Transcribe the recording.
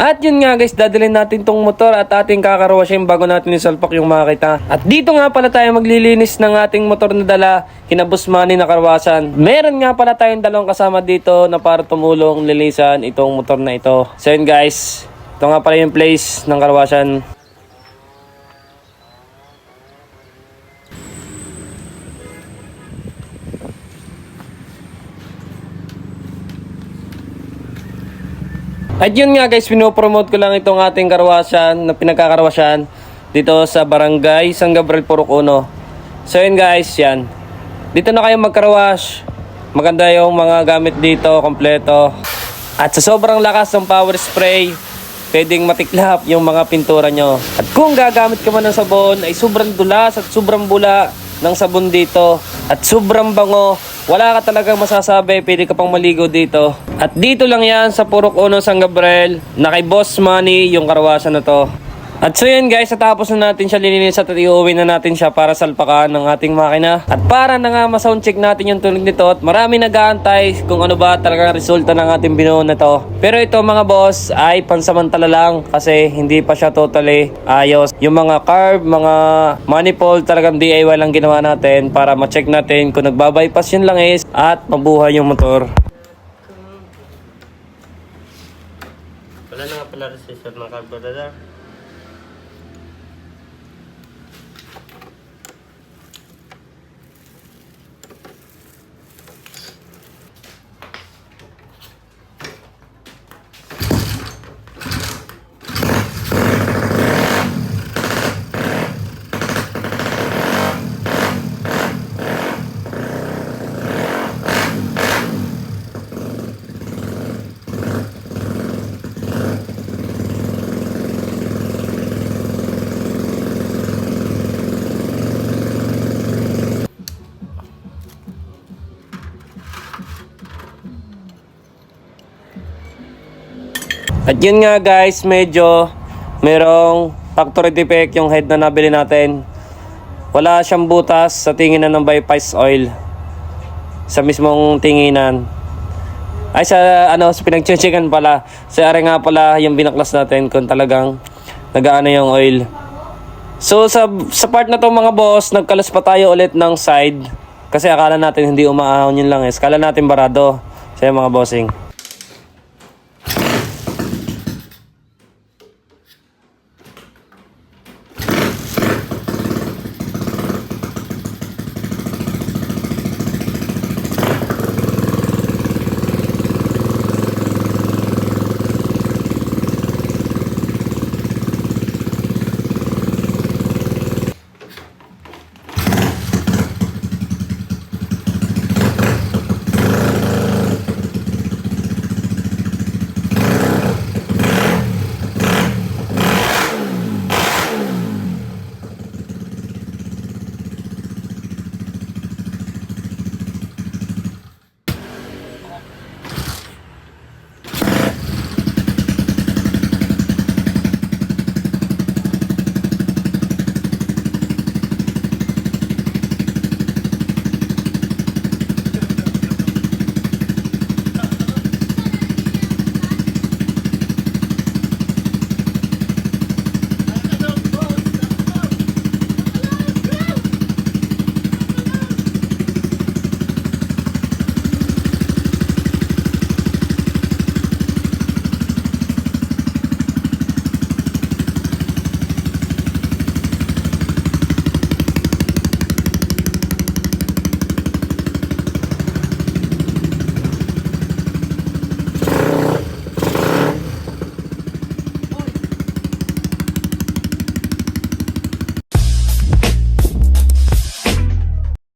At yun nga guys, dadalhin natin tong motor at ating kakarwashin bago natin isalpak yung makita. At dito nga pala tayo maglilinis ng ating motor na dala kina Boss Manny na karwasan. Meron nga pala tayong dalawang kasama dito na para tumulong lilisan itong motor na ito. So yun guys, ito nga pala yung place ng karwasan. At yun nga guys, pinopromote ko lang itong ating karwasan na pinagkakarwasan dito sa Barangay San Gabriel, Purok 1. So yun guys, yan. Dito na kayo magkarwash. Maganda yung mga gamit dito, kompleto. At sa sobrang lakas ng power spray, pwedeng matiklap yung mga pintura nyo. At kung gagamit ka man ng sabon, ay sobrang dulas at sobrang bula ng sabon dito. At sobrang bango. Wala ka talagang masasabi, pwede ka pang maligo dito. At dito lang yan sa Purok 1 San Gabriel na kay Boss Manny yung karwasan na to. At so yun guys, natapos na natin siya lininis at iuwi na natin siya para salpakan ng ating makina. At para na nga ma-sound check natin yung tunog nito at marami nag-aantay kung ano ba talaga resulta ng ating binuo na to. Pero ito mga boss ay pansamantala lang kasi hindi pa siya totally ayos. Yung mga carb, mga manifold talagang DIY lang ginawa natin para ma-check natin kung nagbabypass yung langis at mabuhay yung motor. Wala na nga pala resistor ng carburetor. At yun nga guys, medyo merong factory defect yung head na nabili natin. Wala siyang butas sa tinginan ng bypass oil. Sa mismong tinginan. Ay sa pinag-checkan pala. Sa ari nga pala yung binaklas natin kung talagang nagaano yung oil. So sa part na to mga boss, nagkalas pa tayo ulit ng side. Kasi akala natin hindi umaahon yun lang. Akala natin barado. Sa mga bossing.